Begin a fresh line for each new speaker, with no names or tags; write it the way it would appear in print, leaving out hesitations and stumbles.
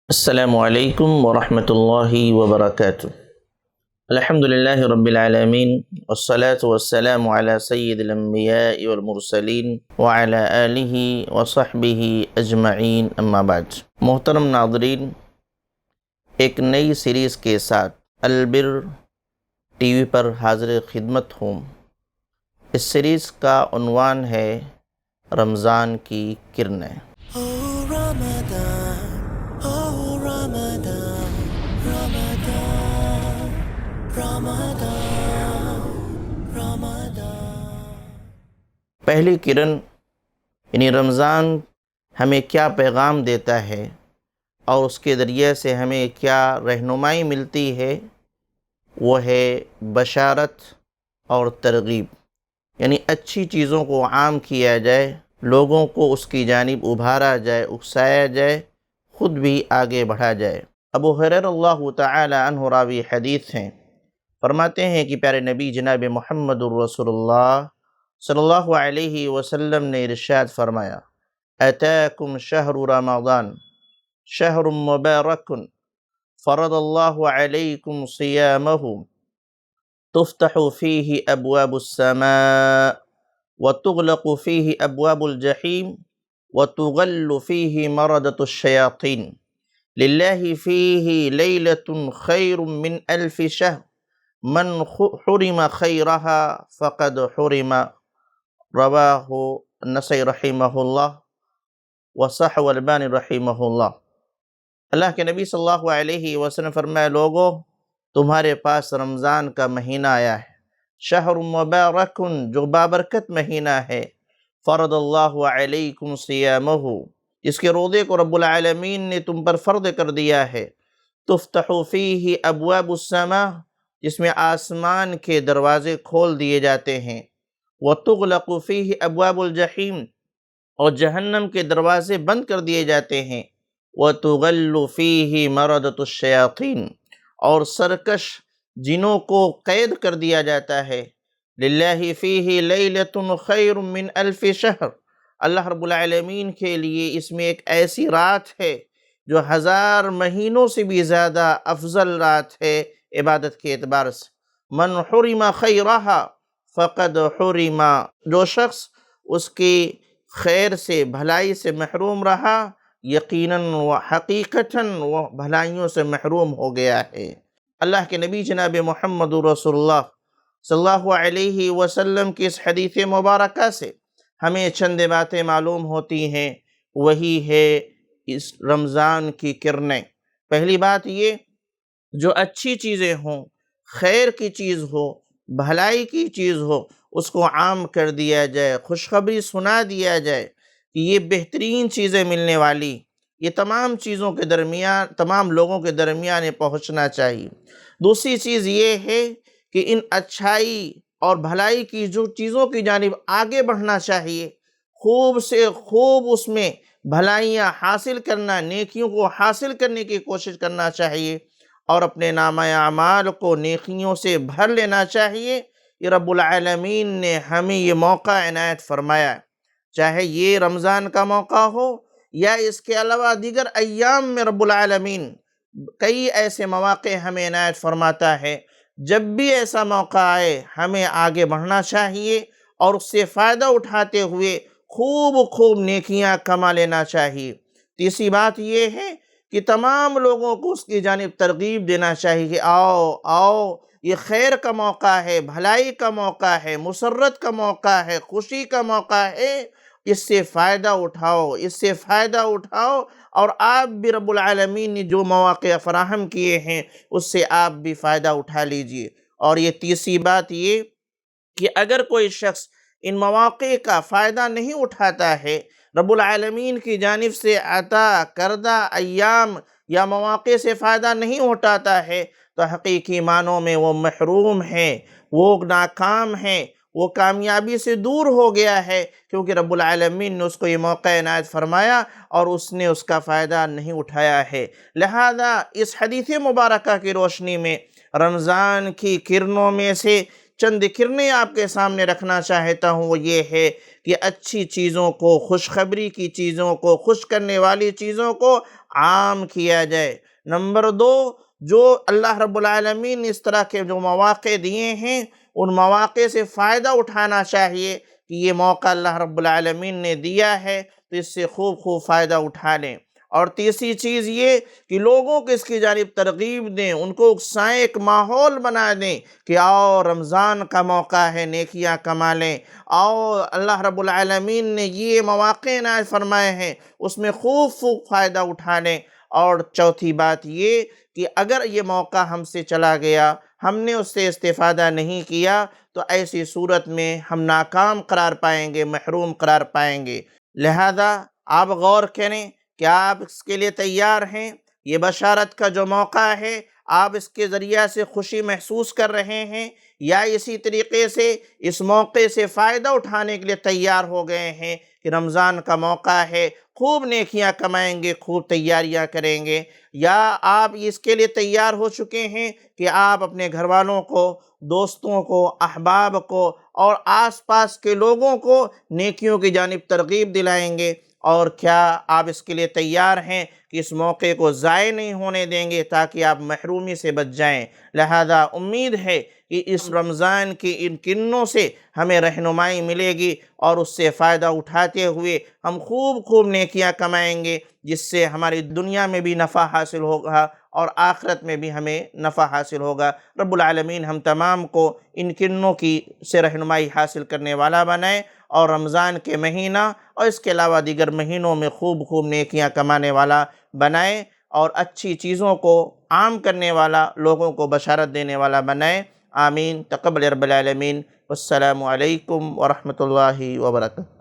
السلام علیکم ورحمۃ اللہ وبرکاتہ۔ الحمد للہ رب العالمین والصلاة والسلام علی سید الانبیاء والمرسلین وعلی آلہ وصحبہ اجمعین، اما بعد۔ محترم ناظرین، ایک نئی سیریز کے ساتھ البر ٹی وی پر حاضر خدمت ہوں۔ اس سیریز کا عنوان ہے رمضان کی کرنیں۔ پہلی کرن یعنی رمضان ہمیں کیا پیغام دیتا ہے اور اس کے ذریعے سے ہمیں کیا رہنمائی ملتی ہے، وہ ہے بشارت اور ترغیب، یعنی اچھی چیزوں کو عام کیا جائے، لوگوں کو اس کی جانب ابھارا جائے، اکسایا جائے، خود بھی آگے بڑھا جائے۔ ابو ہریرہ اللہ تعالی عنہ راوی حدیث ہیں، فرماتے ہیں کہ پیارے نبی جناب محمد الرسول اللہ صلی اللہ علیہ وسلم نے ارشاد فرمایا، اتاکم شہر رمضان شہر مبارک فرض اللہ علیکم صیامہ تفتح فیہ ابواب السماء وتغلق فیہ ابواب الجحیم وتغل فیہ مردۃ الشیاطین للہ فیہ لیلۃ خیر من الف شہر من حرم خیرہا فقد حرم، رواہ نسائی رحمہ اللہ وصححہ البانی رحمہ اللہ۔ اللہ کے نبی صلی اللہ علیہ وسلم فرمایا، لوگو تمہارے پاس رمضان کا مہینہ آیا ہے، شہر مبارک جو بابرکت مہینہ ہے، فرض اللہ علیکم صیامہ اس کے روزے کو رب العالمین نے تم پر فرض کر دیا ہے، تفتح فیہ ابواب السماء جس میں آسمان کے دروازے کھول دیے جاتے ہیں، وَتُغْلَقُ فِيهِ أَبْوَابُ الْجَحِيمِ اور جہنم کے دروازے بند کر دیے جاتے ہیں، وَتُغَلُّ فِيهِ مَرَدَةُ الشَّيَاطِينِ اور سرکش جنوں کو قید کر دیا جاتا ہے، لِلَّهِ فِيهِ لَيْلَةٌ خَيْرٌ مِّنْ أَلْفِ شَهْرٍ اللہ رب العالمین کے لیے اس میں ایک ایسی رات ہے جو 1000 مہینوں سے بھی زیادہ افضل رات ہے عبادت کے اعتبار سے۔ من حرم خیرہا فقد حرم جو شخص اس کی خیر سے، بھلائی سے محروم رہا، یقیناً و حقیقتاً وہ بھلائیوں سے محروم ہو گیا ہے۔ اللہ کے نبی جناب محمد رسول اللہ صلی اللہ علیہ وسلم کی اس حدیث مبارکہ سے ہمیں چند باتیں معلوم ہوتی ہیں، وہی ہے اس رمضان کی کرنیں۔ پہلی بات یہ، جو اچھی چیزیں ہوں، خیر کی چیز ہو، بھلائی کی چیز ہو، اس کو عام کر دیا جائے، خوشخبری سنا دیا جائے کہ یہ بہترین چیزیں ملنے والی، یہ تمام چیزوں کے درمیان، تمام لوگوں کے درمیان یہ پہنچنا چاہیے۔ دوسری چیز یہ ہے کہ ان اچھائی اور بھلائی کی جو چیزوں کی جانب آگے بڑھنا چاہیے، خوب سے خوب اس میں بھلائیاں حاصل کرنا، نیکیوں کو حاصل کرنے کی کوشش کرنا چاہیے اور اپنے نامہ اعمال کو نیکیوں سے بھر لینا چاہیے۔ یہ رب العالمین نے ہمیں یہ موقع عنایت فرمایا، چاہے یہ رمضان کا موقع ہو یا اس کے علاوہ دیگر ایام میں رب العالمین کئی ایسے مواقع ہمیں عنایت فرماتا ہے۔ جب بھی ایسا موقع آئے ہمیں آگے بڑھنا چاہیے اور اس سے فائدہ اٹھاتے ہوئے خوب نیکیاں کما لینا چاہیے۔ تیسری بات یہ ہے کہ تمام لوگوں کو اس کی جانب ترغیب دینا چاہیے کہ آؤ یہ خیر کا موقع ہے، بھلائی کا موقع ہے، مسرت کا موقع ہے، خوشی کا موقع ہے، اس سے فائدہ اٹھاؤ اور آپ بھی رب العالمین نے جو مواقع فراہم کیے ہیں اس سے آپ بھی فائدہ اٹھا لیجئے۔ اور یہ تیسری بات یہ کہ اگر کوئی شخص ان مواقع کا فائدہ نہیں اٹھاتا ہے، رب العالمین کی جانب سے عطا کردہ ایام یا مواقع سے فائدہ نہیں اٹھاتا ہے تو حقیقی معنوں میں وہ محروم ہے، وہ ناکام ہے، وہ کامیابی سے دور ہو گیا ہے، کیونکہ رب العالمین نے اس کو یہ موقع عنایت فرمایا اور اس نے اس کا فائدہ نہیں اٹھایا ہے۔ لہذا اس حدیث مبارکہ کی روشنی میں رمضان کی کرنوں میں سے چند کرنیں آپ کے سامنے رکھنا چاہتا ہوں، وہ یہ ہے کہ اچھی چیزوں کو، خوشخبری کی چیزوں کو، خوش کرنے والی چیزوں کو عام کیا جائے۔ نمبر 2، جو اللہ رب العالمین نے اس طرح کے جو مواقع دیے ہیں، ان مواقع سے فائدہ اٹھانا چاہیے کہ یہ موقع اللہ رب العالمین نے دیا ہے تو اس سے خوب فائدہ اٹھا لیں۔ اور تیسری چیز یہ کہ لوگوں کو اس کی جانب ترغیب دیں، ان کو اکسائیں، ایک ماحول بنا دیں کہ آؤ رمضان کا موقع ہے، نیکیاں کما لیں، آؤ اللہ رب العالمین نے یہ مواقع عنایت فرمائے ہیں، اس میں خوب فائدہ اٹھا لیں۔ اور چوتھی بات یہ کہ اگر یہ موقع ہم سے چلا گیا، ہم نے اس سے استفادہ نہیں کیا، تو ایسی صورت میں ہم ناکام قرار پائیں گے، محروم قرار پائیں گے۔ لہذا آپ غور کریں کہ آپ اس کے لیے تیار ہیں؟ یہ بشارت کا جو موقع ہے، آپ اس کے ذریعہ سے خوشی محسوس کر رہے ہیں، یا اسی طریقے سے اس موقع سے فائدہ اٹھانے کے لیے تیار ہو گئے ہیں کہ رمضان کا موقع ہے، خوب نیکیاں کمائیں گے، خوب تیاریاں کریں گے؟ یا آپ اس کے لیے تیار ہو چکے ہیں کہ آپ اپنے گھر والوں کو، دوستوں کو، احباب کو اور آس پاس کے لوگوں کو نیکیوں کی جانب ترغیب دلائیں گے؟ اور کیا آپ اس کے لیے تیار ہیں کہ اس موقع کو ضائع نہیں ہونے دیں گے تاکہ آپ محرومی سے بچ جائیں؟ لہذا امید ہے کہ اس رمضان کی ان کنوں سے ہمیں رہنمائی ملے گی، اور اس سے فائدہ اٹھاتے ہوئے ہم خوب نیکیاں کمائیں گے، جس سے ہماری دنیا میں بھی نفع حاصل ہوگا اور آخرت میں بھی ہمیں نفع حاصل ہوگا۔ رب العالمین ہم تمام کو ان کنوں کی سے رہنمائی حاصل کرنے والا بنائے، اور رمضان کے مہینہ اور اس کے علاوہ دیگر مہینوں میں خوب نیکیاں کمانے والا بنائے، اور اچھی چیزوں کو عام کرنے والا، لوگوں کو بشارت دینے والا بنائے۔ آمین۔ تقبل رب العالمین۔ والسلام علیکم ورحمۃ اللہ وبرکاتہ۔